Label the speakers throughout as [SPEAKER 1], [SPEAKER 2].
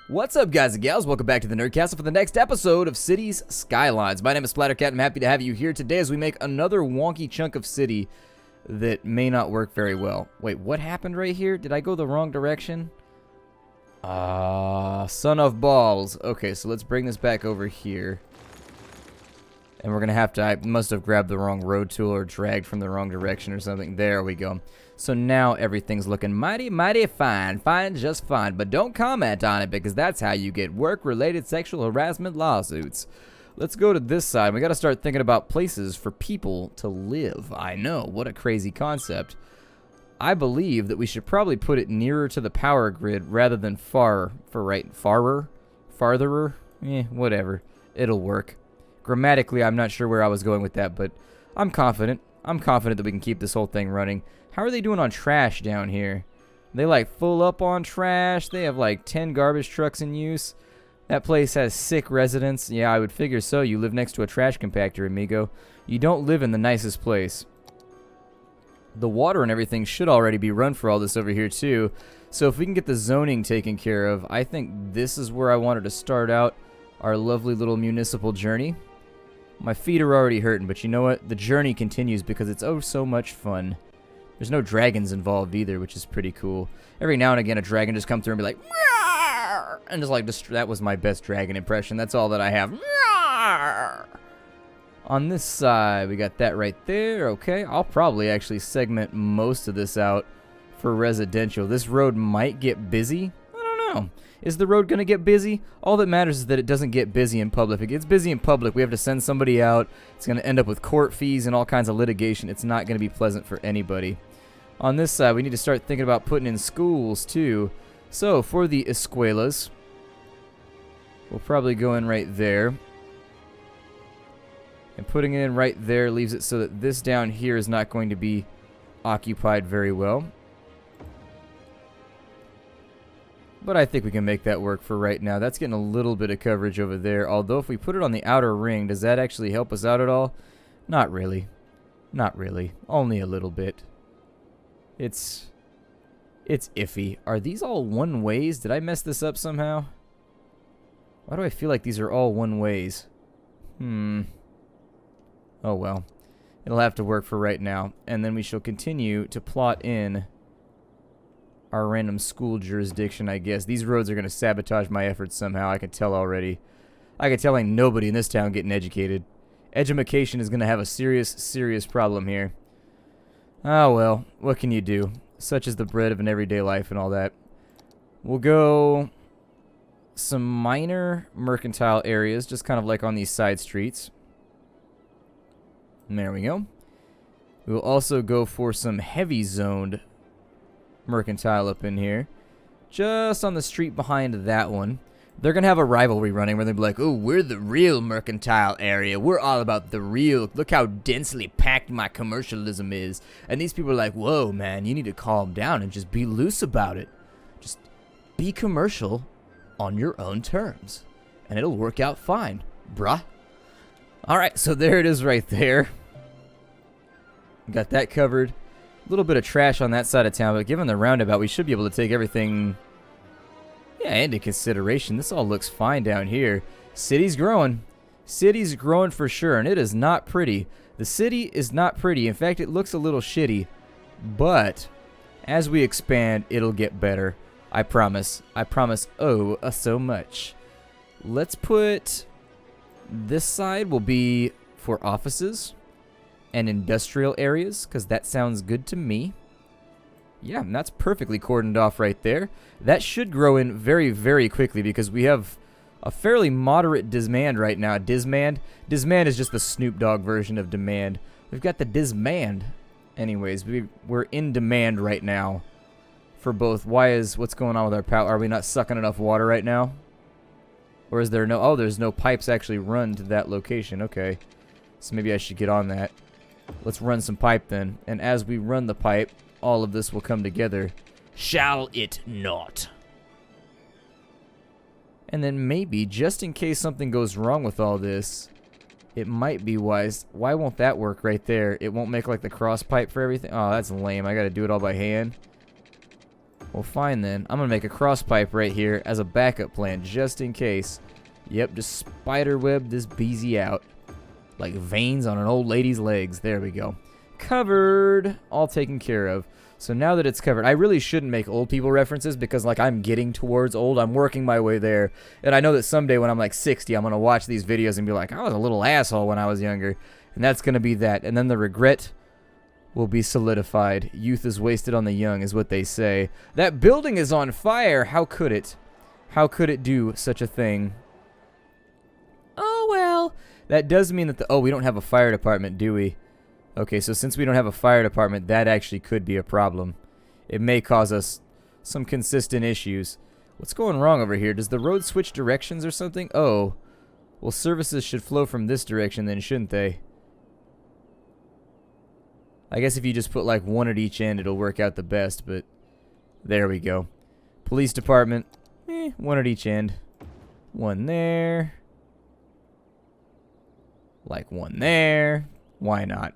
[SPEAKER 1] What's up, guys and gals? Welcome back to the Nerdcastle for the next episode of Cities Skylines. My name is Splattercat. I'm happy to have you here today as we make another wonky chunk of city that may not work very well. Wait, what happened right here? Did I go the wrong direction? Son of balls. Okay, so let's bring this back over here. And we're going to have to, I must have grabbed the wrong road tool or dragged from the wrong direction or something. There we go. So now everything's looking mighty fine. Fine, just fine. But don't comment on it because that's how you get work-related sexual harassment lawsuits. Let's go to this side. We got to start thinking about places for people to live. I know, what a crazy concept. I believe that we should probably put it nearer to the power grid rather than farther? Whatever. It'll work. Grammatically, I'm not sure where I was going with that, but I'm confident. I'm confident that we can keep this whole thing running. How are they doing on trash down here? They like full up on trash. They have like 10 garbage trucks in use. That place has sick residents. Yeah, I would figure so. You live next to a trash compactor, amigo. You don't live in the nicest place. The water and everything should already be run for all this over here too. So if we can get the zoning taken care of, I think this is where I wanted to start out our lovely little municipal journey. My feet are already hurting, but you know what? The journey continues because it's oh so much fun. There's no dragons involved either, which is pretty cool. Every now and again, a dragon just comes through and be like, "Meow!" And just like, that was my best dragon impression. That's all that I have. Meow! On this side, we got that right there. Okay, I'll probably actually segment most of this out for residential. This road might get busy. I don't know. Is the road going to get busy? All that matters is that it doesn't get busy in public. If it gets busy in public, we have to send somebody out. It's going to end up with court fees and all kinds of litigation. It's not going to be pleasant for anybody. On this side, we need to start thinking about putting in schools, too. So, for the escuelas, we'll probably go in right there. And putting it in right there leaves it so that this down here is not going to be occupied very well. But I think we can make that work for right now. That's getting a little bit of coverage over there. Although if we put it on the outer ring, does that actually help us out at all? Not really. Not really. Only a little bit. It's iffy. Are these all one ways? Did I mess this up somehow? Why do I feel like these are all one ways? Oh well. It'll have to work for right now. And then we shall continue to plot in our random school jurisdiction, I guess. These roads are going to sabotage my efforts somehow. I can tell already. I can tell ain't nobody in this town getting educated. Edumacation is going to have a serious problem here. Oh well, what can you do? Such is the bread of an everyday life and all that. We'll go some minor mercantile areas, just kind of like on these side streets. And there we go. We will also go for some heavy zoned mercantile up in here, just on the street behind that one. They're gonna have a rivalry running where they'll be like, oh, we're the real mercantile area, we're all about the real, look how densely packed my commercialism is. And these people are like, whoa man, you need to calm down and just be loose about it. Just be commercial on your own terms and it'll work out fine, bruh. Alright, so there it is right there. Got that covered. A little bit of trash on that side of town, but given the roundabout, we should be able to take everything into consideration. This all looks fine down here. City's growing. City's growing for sure, and it is not pretty. The city is not pretty. In fact, it looks a little shitty, but as we expand, it'll get better. I promise. I promise oh so much. Let's put this side will be for offices and industrial areas, because that sounds good to me. Yeah, and that's perfectly cordoned off right there. That should grow in very quickly because we have a fairly moderate demand right now. Dismand? Dismand is just the Snoop Dogg version of demand. We've got the dismand. Anyways, we're in demand right now for both. What's going on with our power? Are we not sucking enough water right now? Or is there no, there's no pipes actually run to that location. Okay, so maybe I should get on that. Let's run some pipe then. And as we run the pipe, all of this will come together. Shall it not? And then maybe, just in case something goes wrong with all this, it might be wise. Why won't that work right there? It won't make like the cross pipe for everything? Oh, that's lame. I gotta do it all by hand. Well, fine then. I'm going to make a cross pipe right here as a backup plan, just in case. Yep, just spiderweb this beezy out. Like veins on an old lady's legs. There we go. Covered. All taken care of. So now that it's covered, I really shouldn't make old people references because, like, I'm getting towards old. I'm working my way there. And I know that someday when I'm, like, 60, I'm going to watch these videos and be like, I was a little asshole when I was younger. And that's going to be that. And then the regret will be solidified. Youth is wasted on the young is what they say. That building is on fire. How could it? How could it do such a thing? Oh, well. That does mean that the... Oh, we don't have a fire department, do we? Okay, so since we don't have a fire department, that actually could be a problem. It may cause us some consistent issues. What's going wrong over here? Does the road switch directions or something? Oh. Well, services should flow from this direction then, shouldn't they? I guess if you just put like one at each end, it'll work out the best, but there we go. Police department, one at each end. One there. Like one there. Why not?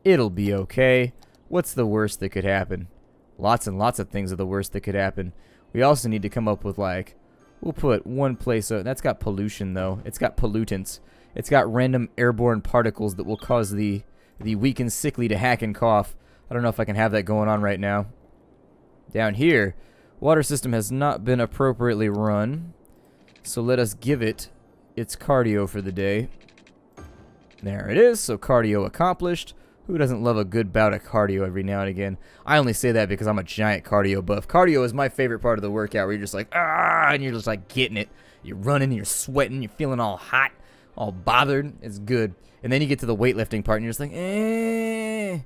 [SPEAKER 1] It'll be okay. What's the worst that could happen? Lots and lots of things are the worst that could happen. We also need to come up with, like, we'll put one place. That's got pollution, though. It's got pollutants. It's got random airborne particles that will cause the weak and sickly to hack and cough. I don't know if I can have that going on right now. Down here, water system has not been appropriately run. So let us give it its cardio for the day. There it is. So cardio accomplished. Who doesn't love a good bout of cardio every now and again? I only say that because I'm a giant cardio buff. Cardio is my favorite part of the workout where you're just like, and you're just like getting it. You're running, you're sweating, you're feeling all hot, all bothered. It's good. And then you get to the weightlifting part and you're just like, I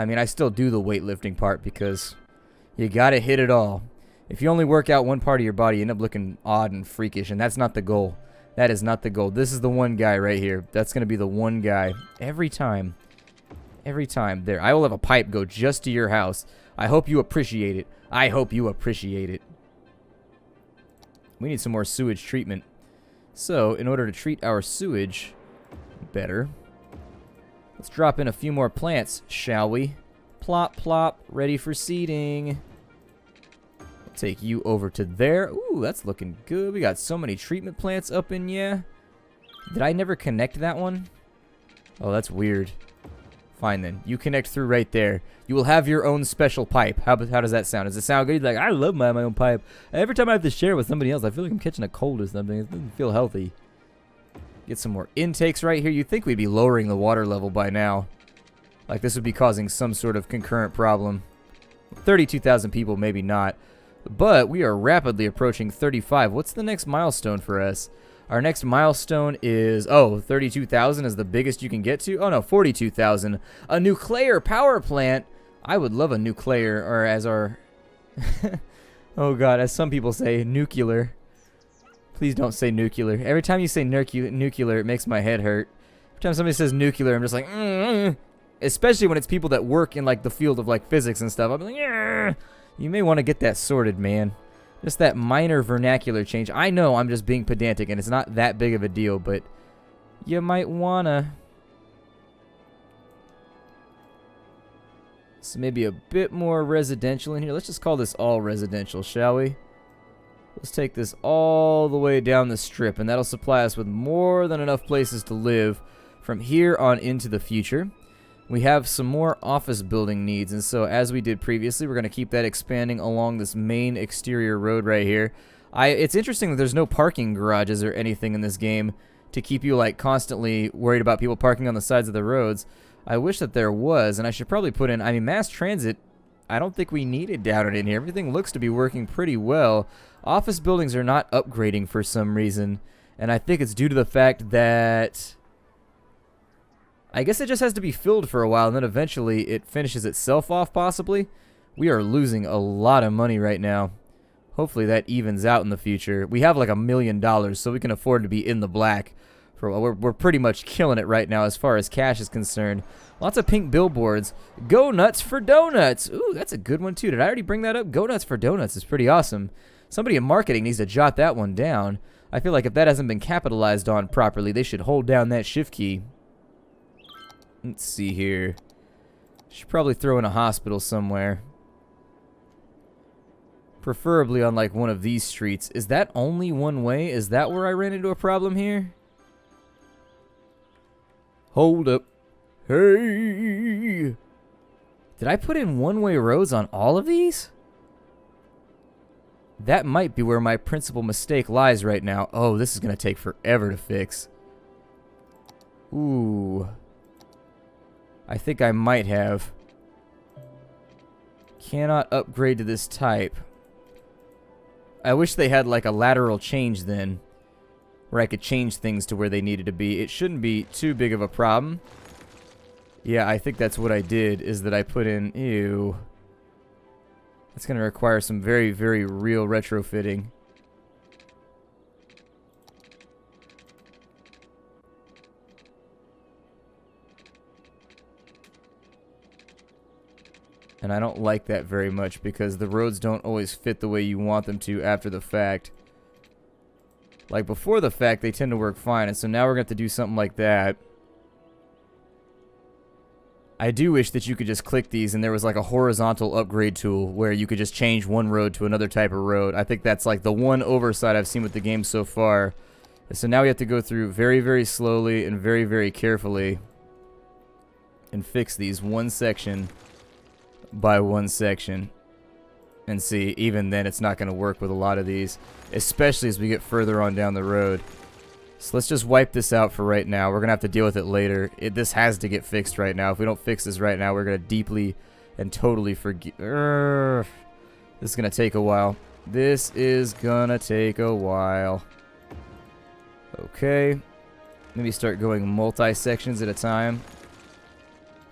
[SPEAKER 1] mean, I still do the weightlifting part because you gotta hit it all. If you only work out one part of your body, you end up looking odd and freakish, and that's not the goal. That is not the goal. This is the one guy right here. That's gonna be the one guy every time. Every time. There. I will have a pipe go just to your house. I hope you appreciate it. I hope you appreciate it. We need some more sewage treatment. So, in order to treat our sewage better, let's drop in a few more plants, shall we? Plop, plop. Ready for seeding. I'll take you over to there. Ooh, that's looking good. We got so many treatment plants up in here. Did I never connect that one? Oh, that's weird. Fine then. You connect through right there. You will have your own special pipe. How does that sound? Does it sound good? You're like, I love my own pipe. Every time I have to share with somebody else, I feel like I'm catching a cold or something. It doesn't feel healthy. Get some more intakes right here. You'd think we'd be lowering the water level by now. Like this would be causing some sort of concurrent problem. 32,000 people, maybe not. But we are rapidly approaching 35. What's the next milestone for us? Our next milestone is, 32,000 is the biggest you can get to? Oh, no, 42,000. A nuclear power plant. I would love a nuclear, or as our, oh, God, as some people say, nuclear. Please don't say nuclear. Every time you say nuclear, it makes my head hurt. Every time somebody says nuclear, I'm just like, especially when it's people that work in, like, the field of, like, physics and stuff. I'm like, you may want to get that sorted, man. Just that minor vernacular change. I know I'm just being pedantic and it's not that big of a deal, but you might wanna. So maybe a bit more residential in here. Let's just call this all residential, shall we? Let's take this all the way down the strip, and that'll supply us with more than enough places to live from here on into the future. We have some more office building needs, and so as we did previously, we're going to keep that expanding along this main exterior road right here. It's interesting that there's no parking garages or anything in this game to keep you like constantly worried about people parking on the sides of the roads. I wish that there was, and I should probably put in, I mean, mass transit, I don't think we need it down in here. Everything looks to be working pretty well. Office buildings are not upgrading for some reason, and I think it's due to the fact that I guess it just has to be filled for a while, and then eventually it finishes itself off, possibly. We are losing a lot of money right now. Hopefully that evens out in the future. We have like $1 million, so we can afford to be in the black. We're pretty much killing it right now as far as cash is concerned. Lots of pink billboards. Go nuts for donuts. Ooh, that's a good one, too. Did I already bring that up? Go nuts for donuts is pretty awesome. Somebody in marketing needs to jot that one down. I feel like if that hasn't been capitalized on properly, they should hold down that shift key. Let's see here. Should probably throw in a hospital somewhere. Preferably on like one of these streets. Is that only one way? Is that where I ran into a problem here? Hold up. Hey! Did I put in one-way roads on all of these? That might be where my principal mistake lies right now. Oh, this is going to take forever to fix. Ooh. I think I might have. Cannot upgrade to this type. I wish they had like a lateral change then, where I could change things to where they needed to be. It shouldn't be too big of a problem. Yeah, I think that's what I did, is that I put in... Ew. That's going to require some very, very real retrofitting. And I don't like that very much because the roads don't always fit the way you want them to after the fact. Like before the fact, they tend to work fine. And so now we're going to have to do something like that. I do wish that you could just click these and there was like a horizontal upgrade tool where you could just change one road to another type of road. I think that's like the one oversight I've seen with the game so far. So now we have to go through very, very slowly and very, very carefully and fix these one section by one section. And see, even then it's not going to work with a lot of these, especially as we get further on down the road. So let's just wipe this out for right now. We're going to have to deal with it later. This has to get fixed right now. If we don't fix this right now, we're going to deeply and totally forget. This is going to take a while. This is going to take a while. Okay. Maybe start going multi-sections at a time.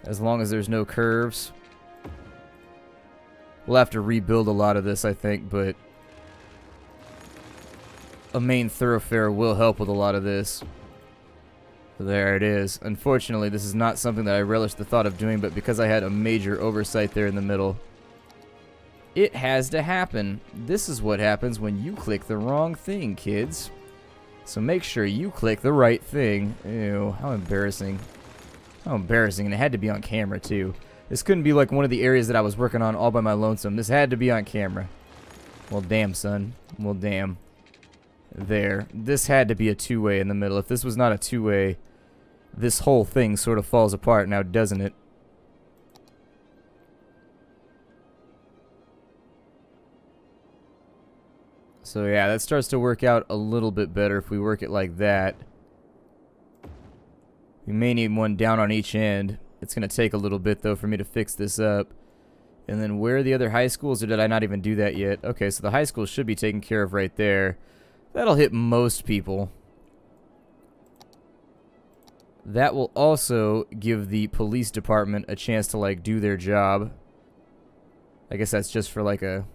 [SPEAKER 1] As long as there's no curves. We'll have to rebuild a lot of this, I think, but a main thoroughfare will help with a lot of this. There it is. Unfortunately, this is not something that I relish the thought of doing, but because I had a major oversight there in the middle, it has to happen. This is what happens when you click the wrong thing, kids. So make sure you click the right thing. Ew, how embarrassing. How embarrassing, and it had to be on camera, too. This couldn't be like one of the areas that I was working on all by my lonesome. This had to be on camera. Well, damn, son. Well, damn. There. This had to be a two-way in the middle. If this was not a two-way, this whole thing sort of falls apart now, doesn't it? So yeah, that starts to work out a little bit better if we work it like that. We may need one down on each end. It's going to take a little bit, though, for me to fix this up. And then where are the other high schools, or did I not even do that yet? Okay, so the high school should be taken care of right there. That'll hit most people. That will also give the police department a chance to, like, do their job. I guess that's just for, like, a...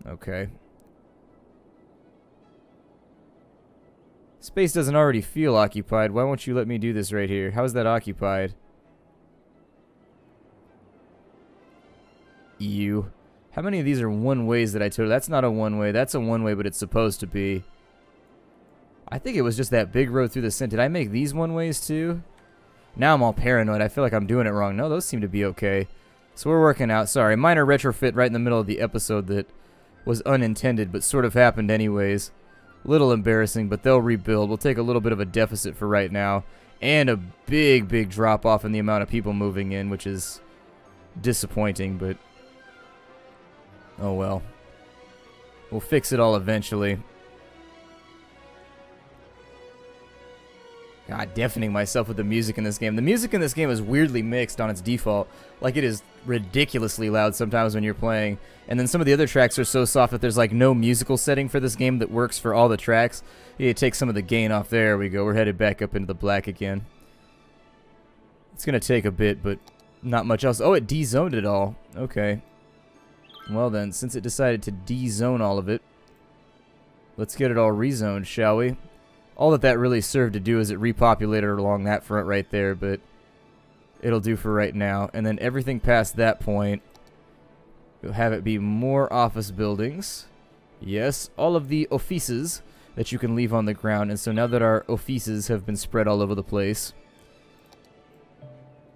[SPEAKER 1] Okay. Space doesn't already feel occupied. Why won't you let me do this right here? How is that occupied? You. How many of these are one-ways that I told? That's not a one-way. That's a one-way, but it's supposed to be. I think it was just that big road through the center. Did I make these one-ways too? Now I'm all paranoid. I feel like I'm doing it wrong. No, those seem to be okay. So we're working out. Sorry, minor retrofit right in the middle of the episode that was unintended, but sort of happened anyways. Little embarrassing, but they'll rebuild. We'll take a little bit of a deficit for right now. And a big, big drop-off in the amount of people moving in, which is disappointing, but... oh well. We'll fix it all eventually. God, deafening myself with the music in this game. The music in this game is weirdly mixed on its default. Like, it is ridiculously loud sometimes when you're playing. And then some of the other tracks are so soft that there's, like, no musical setting for this game that works for all the tracks. You take some of the gain off. There we go. We're headed back up into the black again. It's going to take a bit, but not much else. Oh, it de-zoned it all. Okay. Well then, since it decided to de-zone all of it, let's get it all rezoned, shall we? All that really served to do is it repopulated along that front right there, but it'll do for right now. And then everything past that point, we'll have it be more office buildings. Yes, all of the offices that you can leave on the ground. And so now that our offices have been spread all over the place,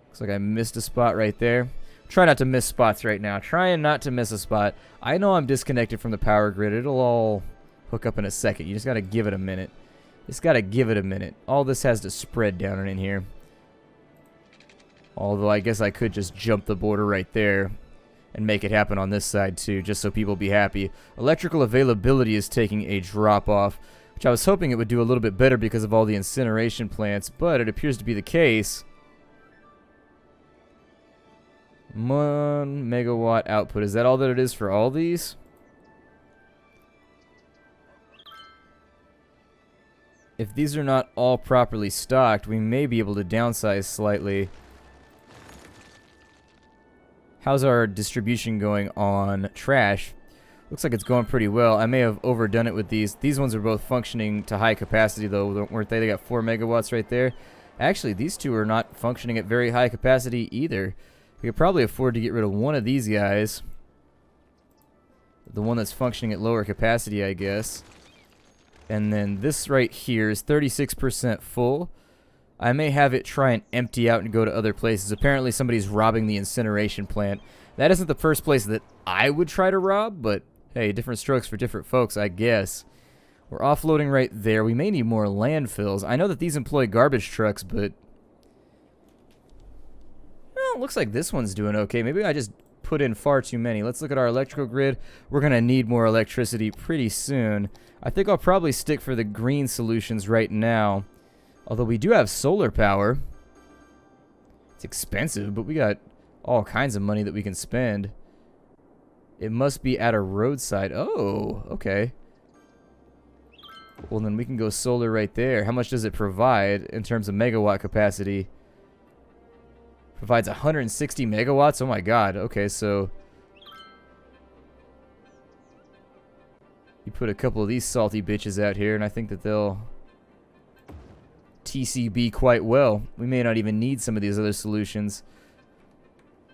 [SPEAKER 1] looks like I missed a spot right there. Try not to miss spots right now. Trying not to miss a spot. I know I'm disconnected from the power grid. It'll all hook up in a second. You just got to give it a minute. Just got to give it a minute. All this has to spread down in here. Although I guess I could just jump the border right there and make it happen on this side too, just so people be happy. Electrical availability is taking a drop off, which I was hoping it would do a little bit better because of all the incineration plants, but it appears to be the case. 1 megawatt output. Is that all that it is for all these? If these are not all properly stocked, we may be able to downsize slightly. How's our distribution going on trash? Looks like it's going pretty well. I may have overdone it with these. These ones are both functioning to high capacity though, weren't they? They got 4 megawatts right there. Actually, these two are not functioning at very high capacity either. We could probably afford to get rid of one of these guys. The one that's functioning at lower capacity, I guess. And then this right here is 36% full. I may have it try and empty out and go to other places. Apparently somebody's robbing the incineration plant. That isn't the first place that I would try to rob, but hey, different strokes for different folks, I guess. We're offloading right there. We may need more landfills. I know that these employ garbage trucks, but well, it looks like this one's doing okay. Maybe I just put in far too many. Let's look at our electrical grid. We're going to need more electricity pretty soon. I think I'll probably stick for the green solutions right now. Although we do have solar power. It's expensive, but we got all kinds of money that we can spend. It must be at a roadside. Oh, okay. Well, then we can go solar right there. How much does it provide in terms of megawatt capacity? Provides 160 megawatts? Oh my god. Okay, so you put a couple of these salty bitches out here, and I think that they'll TCB quite well. We may not even need some of these other solutions.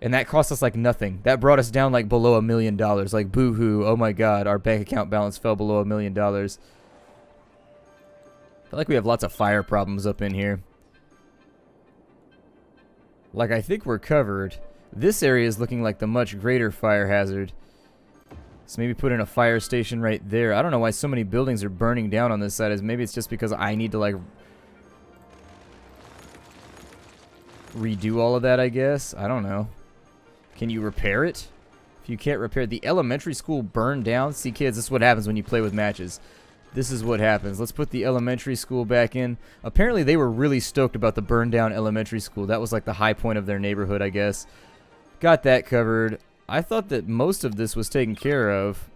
[SPEAKER 1] And that cost us like nothing. That brought us down like below $1 million. Like boo-hoo. Oh my god, our bank account balance fell below $1 million. I feel like we have lots of fire problems up in here. Like, I think we're covered. This area is looking like the much greater fire hazard. So maybe put in a fire station right there. I don't know why so many buildings are burning down on this side. Maybe it's just because I need to like redo all of that, I guess. I don't know. Can you repair it? If you can't repair it, the elementary school burned down. See, kids, this is what happens when you play with matches. This is what happens. Let's put the elementary school back in. Apparently, they were really stoked about the burned down elementary school. That was like the high point of their neighborhood, I guess. Got that covered. I thought that most of this was taken care of.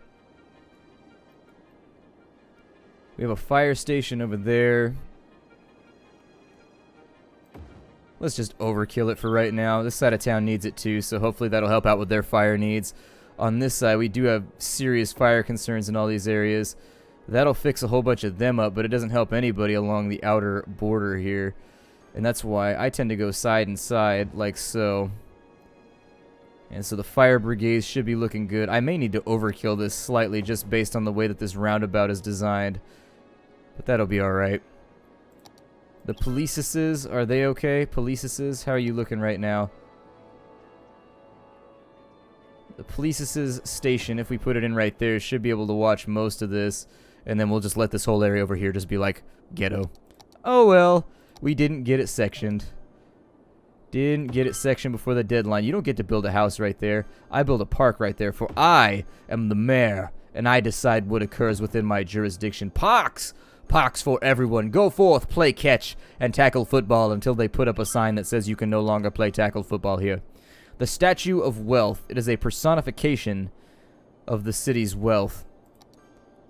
[SPEAKER 1] We have a fire station over there. Let's just overkill it for right now. This side of town needs it too, so hopefully that'll help out with their fire needs. On this side, we do have serious fire concerns in all these areas. That'll fix a whole bunch of them up, but it doesn't help anybody along the outer border here. And that's why I tend to go side and side, like so. And so the fire brigades should be looking good. I may need to overkill this slightly just based on the way that this roundabout is designed. But that'll be alright. The policeses, are they okay? Policeses, how are you looking right now? The policeses station, if we put it in right there, should be able to watch most of this. And then we'll just let this whole area over here just be like ghetto. Oh well, we didn't get it sectioned. Didn't get it sectioned before the deadline. You don't get to build a house right there. I build a park right there, for I am the mayor, and I decide what occurs within my jurisdiction. Parks! Parks for everyone. Go forth, play catch, and tackle football until they put up a sign that says you can no longer play tackle football here. The Statue of Wealth. It is a personification of the city's wealth.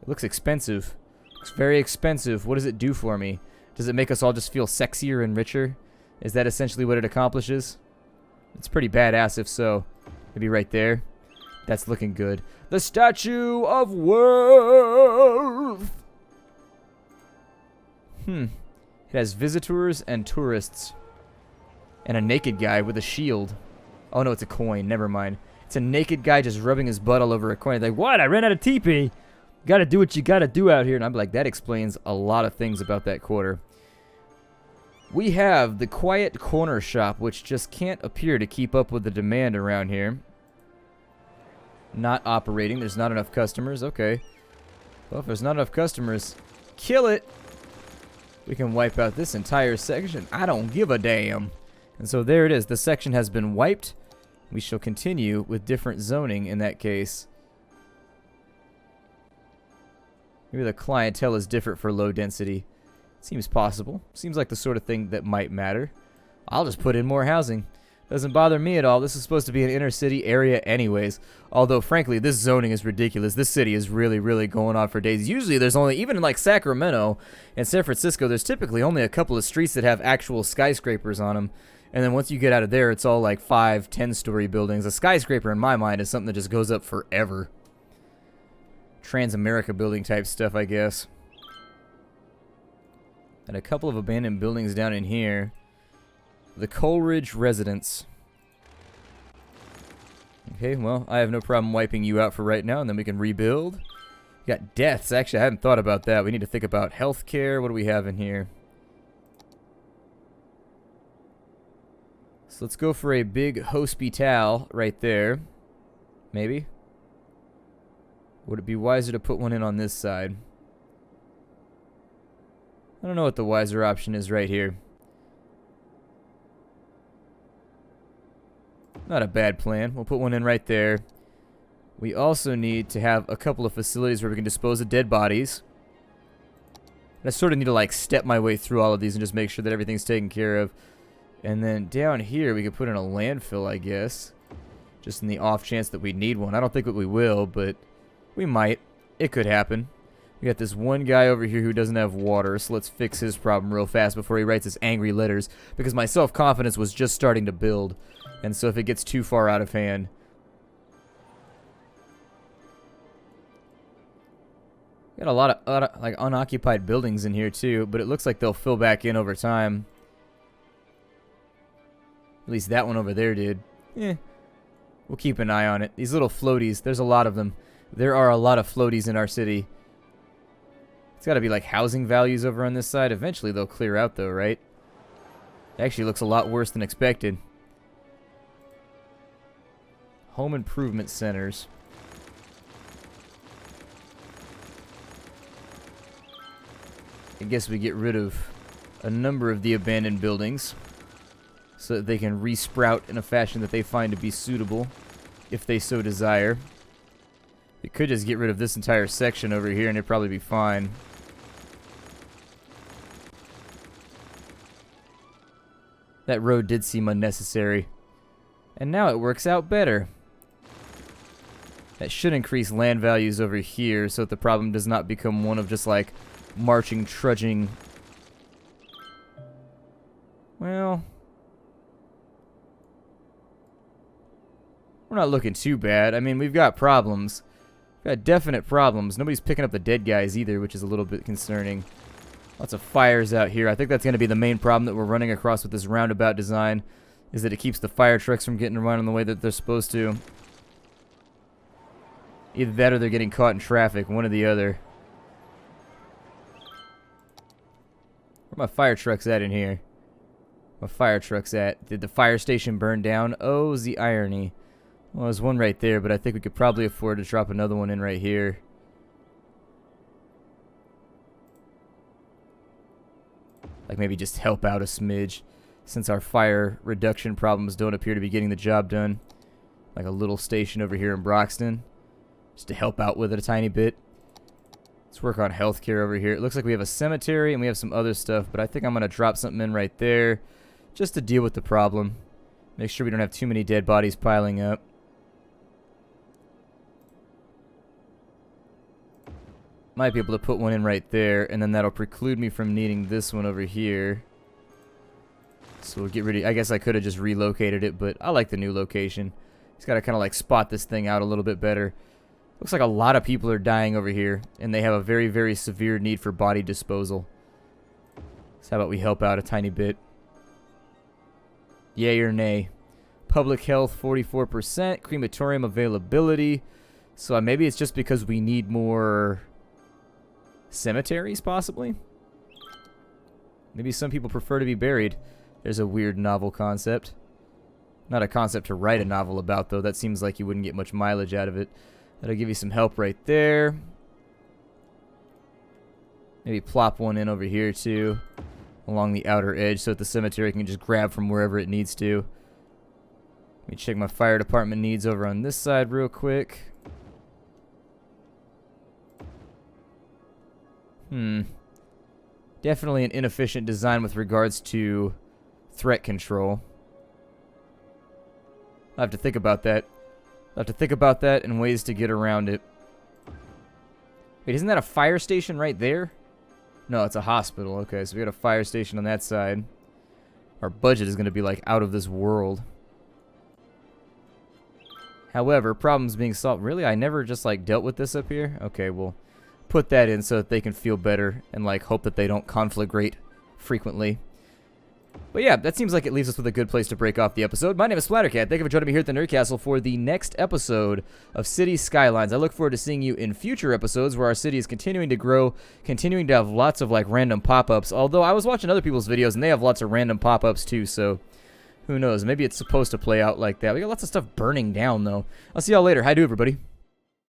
[SPEAKER 1] It looks expensive. Looks very expensive. What does it do for me? Does it make us all just feel sexier and richer? Is that essentially what it accomplishes? It's pretty badass if so. Maybe right there. That's looking good. The Statue of Wealth. It has visitors and tourists. And a naked guy with a shield. Oh no, it's a coin. Never mind. It's a naked guy just rubbing his butt all over a coin. Like, what? I ran out of teepee. Gotta do what you gotta do out here. And I'm like, that explains a lot of things about that quarter. We have the quiet corner shop, which just can't appear to keep up with the demand around here. Not operating. There's not enough customers. Okay. Well, if there's not enough customers, kill it. We can wipe out this entire section. I don't give a damn. And so there it is. The section has been wiped. We shall continue with different zoning in that case. Maybe the clientele is different for low density. Seems possible. Seems like the sort of thing that might matter. I'll just put in more housing. Doesn't bother me at all. This is supposed to be an inner city area anyways. Although, frankly, this zoning is ridiculous. This city is really, really going on for days. Usually there's only, even in like Sacramento and San Francisco, there's typically only a couple of streets that have actual skyscrapers on them. And then once you get out of there, it's all like 5, 10-story buildings. A skyscraper, in my mind, is something that just goes up forever. Trans-America building type stuff, I guess. And a couple of abandoned buildings down in here. The Coleridge Residence. Okay, well, I have no problem wiping you out for right now, and then we can rebuild. We got deaths. Actually, I hadn't thought about that. We need to think about healthcare. What do we have in here? So let's go for a big hospital right there. Maybe. Would it be wiser to put one in on this side? I don't know what the wiser option is right here. Not a bad plan. We'll put one in right there. We also need to have a couple of facilities where we can dispose of dead bodies. I sort of need to like step my way through all of these and just make sure that everything's taken care of. And then down here we could put in a landfill, I guess. Just in the off chance that we need one. I don't think that we will, but we might. It could happen. We got this one guy over here who doesn't have water, so let's fix his problem real fast before he writes his angry letters, because my self-confidence was just starting to build, and so if it gets too far out of hand. Got a lot of like unoccupied buildings in here too, but it looks like they'll fill back in over time. At least that one over there did. We'll keep an eye on it. These little floaties, there's a lot of them. There are a lot of floaties in our city. It's got to be like housing values over on this side. Eventually they'll clear out though, right? It actually looks a lot worse than expected. Home improvement centers. I guess we get rid of a number of the abandoned buildings so that they can resprout in a fashion that they find to be suitable if they so desire. We could just get rid of this entire section over here and it'd probably be fine. That road did seem unnecessary. And now it works out better. That should increase land values over here so that the problem does not become one of just like marching, trudging. Well, we're not looking too bad. I mean, we've got problems. We've got definite problems. Nobody's picking up the dead guys either, which is a little bit concerning. Lots of fires out here. I think that's going to be the main problem that we're running across with this roundabout design, is that it keeps the fire trucks from getting around in the way that they're supposed to. Either that or they're getting caught in traffic, one or the other. Where my fire trucks at in here? My fire trucks at? Did the fire station burn down? Oh, the irony. Well, there's one right there, but I think we could probably afford to drop another one in right here. Like maybe just help out a smidge, since our fire reduction problems don't appear to be getting the job done. Like a little station over here in Broxton, just to help out with it a tiny bit. Let's work on healthcare over here. It looks like we have a cemetery and we have some other stuff, but I think I'm going to drop something in right there just to deal with the problem. Make sure we don't have too many dead bodies piling up. Might be able to put one in right there, and then that'll preclude me from needing this one over here. So we'll get rid of, I guess I could have just relocated it, but I like the new location. Just got to kind of like spot this thing out a little bit better. Looks like a lot of people are dying over here, and they have a very, very severe need for body disposal. So how about we help out a tiny bit? Yay or nay? Public health, 44%. Crematorium availability. So maybe it's just because we need more cemeteries, possibly? Maybe some people prefer to be buried. There's a weird novel concept. Not a concept to write a novel about, though. That seems like you wouldn't get much mileage out of it. That'll give you some help right there. Maybe plop one in over here, too, along the outer edge, so that the cemetery can just grab from wherever it needs to. Let me check my fire department needs over on this side real quick. Definitely an inefficient design with regards to threat control. I'll have to think about that. I'll have to think about that and ways to get around it. Wait, isn't that a fire station right there? No, it's a hospital. Okay, so we got a fire station on that side. Our budget is going to be like out of this world. However, problems being solved. Really? I never just like dealt with this up here? Okay, we'll put that in so that they can feel better and like hope that they don't conflagrate frequently. But yeah, that seems like it leaves us with a good place to break off the episode. My name is Splattercat. Thank you for joining me here at the Nerd Castle for the next episode of Cities Skylines. I look forward to seeing you in future episodes where our city is continuing to grow, continuing to have lots of like random pop-ups. Although I was watching other people's videos and they have lots of random pop-ups too, so who knows? Maybe it's supposed to play out like that. We got lots of stuff burning down though. I'll see y'all later. Hi, do everybody.